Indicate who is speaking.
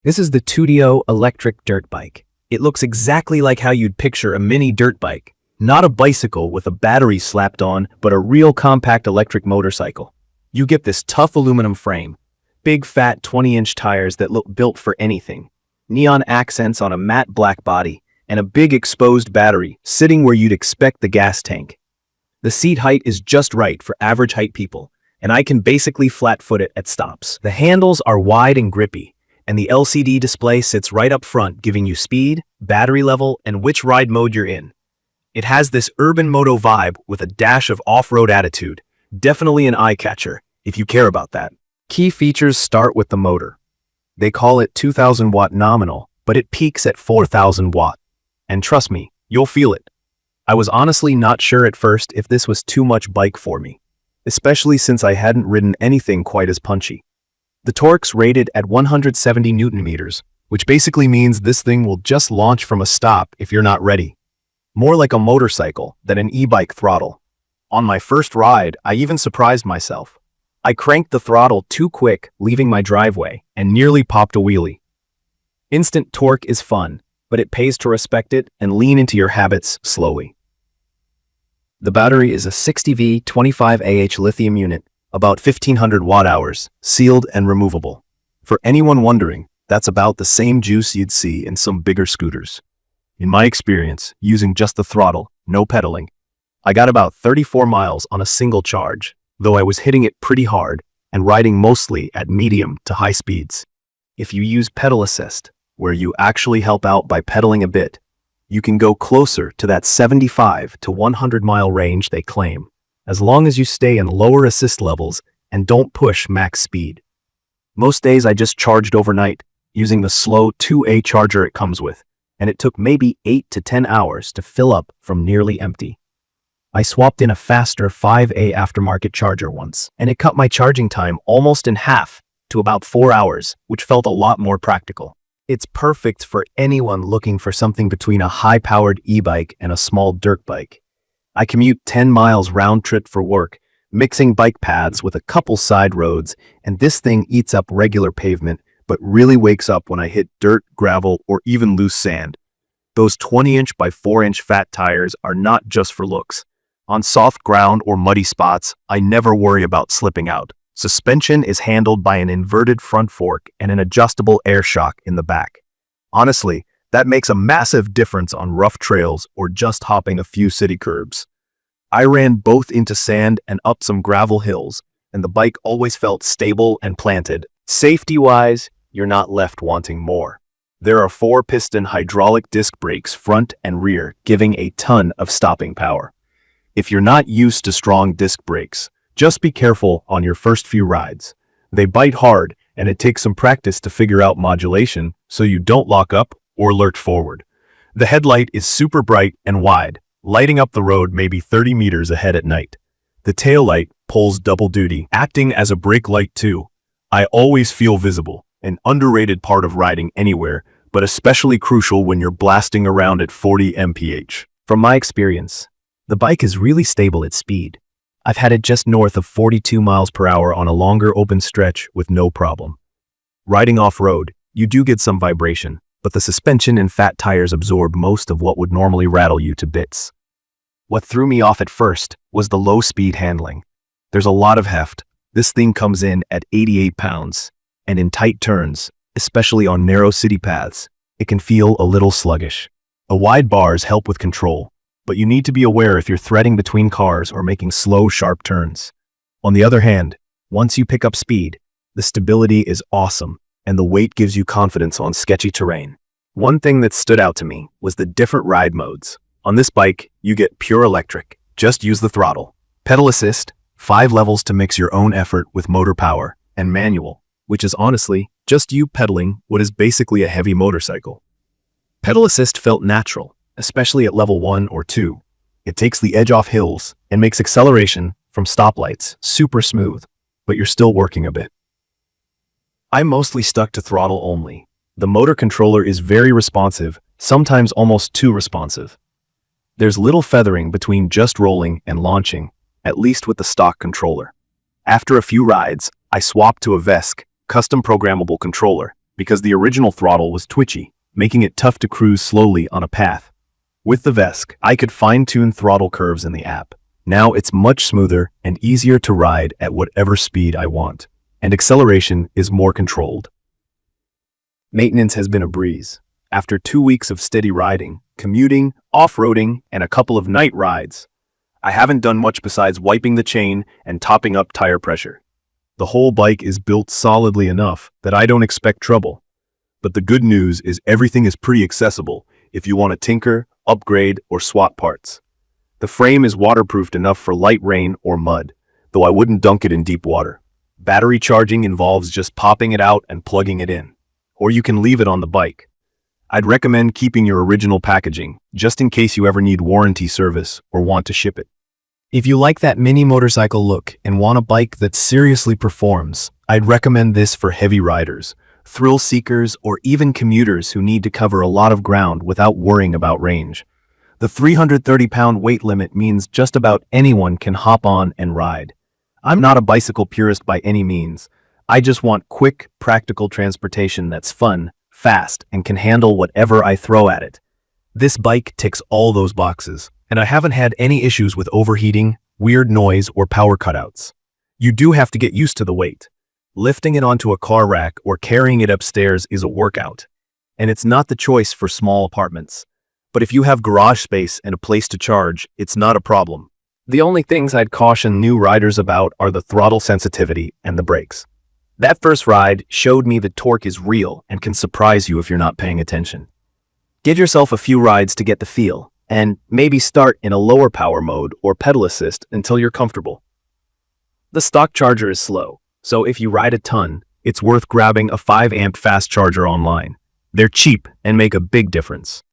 Speaker 1: This is the Tuttio Electric-Dirt-Bike. It looks exactly like how you'd picture a mini dirt bike. Not a bicycle with a battery slapped on, but a real compact electric motorcycle. You get this tough aluminum frame, big fat 20-inch tires that look built for anything, neon accents on a matte black body, and a big exposed battery sitting where you'd expect the gas tank. The seat height is just right for average height people, and I can basically flat-foot it at stops. The handles are wide and grippy, and the LCD display sits right up front, giving you speed, battery level, and which ride mode you're in. It has this urban moto vibe with a dash of off-road attitude. Definitely an eye-catcher, if you care about that. Key features start with the motor. They call it 2,000 watt nominal, but it peaks at 4,000 watt. And trust me, you'll feel it. I was honestly not sure at first if this was too much bike for me, especially since I hadn't ridden anything quite as punchy. The torque's rated at 170 Newton meters, which basically means this thing will just launch from a stop if you're not ready. More like a motorcycle than an e-bike throttle. On my first ride, I even surprised myself. I cranked the throttle too quick, leaving my driveway, and nearly popped a wheelie. Instant torque is fun, but it pays to respect it and lean into your habits slowly. The battery is a 60V 25Ah lithium unit, about 1,500 watt-hours, sealed and removable. For anyone wondering, that's about the same juice you'd see in some bigger scooters. In my experience, using just the throttle, no pedaling, I got about 34 miles on a single charge, though I was hitting it pretty hard and riding mostly at medium to high speeds. If you use pedal assist, where you actually help out by pedaling a bit, you can go closer to that 75 to 100 mile range they claim, as long as you stay in lower assist levels and don't push max speed. Most days I just charged overnight, using the slow 2A charger it comes with, and it took maybe 8 to 10 hours to fill up from nearly empty. I swapped in a faster 5A aftermarket charger once, and it cut my charging time almost in half to about 4 hours, which felt a lot more practical. It's perfect for anyone looking for something between a high-powered e-bike and a small dirt bike. I commute 10 miles round trip for work, mixing bike paths with a couple side roads, and this thing eats up regular pavement, but really wakes up when I hit dirt, gravel, or even loose sand. Those 20-inch by 4-inch fat tires are not just for looks. On soft ground or muddy spots, I never worry about slipping out. Suspension is handled by an inverted front fork and an adjustable air shock in the back. Honestly, that makes a massive difference on rough trails or just hopping a few city curbs. I ran both into sand and up some gravel hills, and the bike always felt stable and planted. Safety-wise, you're not left wanting more. There are 4-piston hydraulic disc brakes front and rear, giving a ton of stopping power. If you're not used to strong disc brakes, just be careful on your first few rides. They bite hard, and it takes some practice to figure out modulation so you don't lock up or lurch forward. The headlight is super bright and wide, lighting up the road maybe 30 meters ahead at night. The taillight pulls double duty, acting as a brake light too. I always feel visible, an underrated part of riding anywhere, but especially crucial when you're blasting around at 40 mph. From my experience, the bike is really stable at speed. I've had it just north of 42 miles per hour on a longer open stretch with no problem. Riding off-road, you do get some vibration, but the suspension and fat tires absorb most of what would normally rattle you to bits. What threw me off at first was the low-speed handling. There's a lot of heft. This thing comes in at 88 pounds, and in tight turns, especially on narrow city paths, it can feel a little sluggish. The wide bars help with control, but you need to be aware if you're threading between cars or making slow, sharp turns. On the other hand, once you pick up speed, the stability is awesome, and the weight gives you confidence on sketchy terrain. One thing that stood out to me was the different ride modes. On this bike, you get pure electric, just use the throttle. Pedal assist, 5 levels to mix your own effort with motor power, and manual, which is honestly just you pedaling what is basically a heavy motorcycle. Pedal assist felt natural, especially at level 1 or 2. It takes the edge off hills and makes acceleration from stoplights super smooth, but you're still working a bit. I mostly stuck to throttle only. The motor controller is very responsive, sometimes almost too responsive. There's little feathering between just rolling and launching, at least with the stock controller. After a few rides, I swapped to a VESC, custom programmable controller, because the original throttle was twitchy, making it tough to cruise slowly on a path. With the VESC, I could fine-tune throttle curves in the app. Now it's much smoother and easier to ride at whatever speed I want, and acceleration is more controlled. Maintenance has been a breeze. After 2 weeks of steady riding, commuting, off-roading, and a couple of night rides, I haven't done much besides wiping the chain and topping up tire pressure. The whole bike is built solidly enough that I don't expect trouble. But the good news is everything is pretty accessible if you want to tinker, upgrade, or swap parts. The frame is waterproofed enough for light rain or mud, though I wouldn't dunk it in deep water. Battery charging involves just popping it out and plugging it in, or you can leave it on the bike. I'd recommend keeping your original packaging, just in case you ever need warranty service or want to ship it. If you like that mini motorcycle look and want a bike that seriously performs, I'd recommend this for heavy riders, thrill seekers, or even commuters who need to cover a lot of ground without worrying about range. The 330-pound weight limit means just about anyone can hop on and ride. I'm not a bicycle purist by any means. I just want quick, practical transportation that's fun, fast, and can handle whatever I throw at it. This bike ticks all those boxes, and I haven't had any issues with overheating, weird noise, or power cutouts. You do have to get used to the weight. Lifting it onto a car rack or carrying it upstairs is a workout, and it's not the choice for small apartments. But if you have garage space and a place to charge, it's not a problem. The only things I'd caution new riders about are the throttle sensitivity and the brakes. That first ride showed me that torque is real and can surprise you if you're not paying attention. Give yourself a few rides to get the feel, and maybe start in a lower power mode or pedal assist until you're comfortable. The stock charger is slow, so if you ride a ton, it's worth grabbing a 5-amp fast charger online. They're cheap and make a big difference.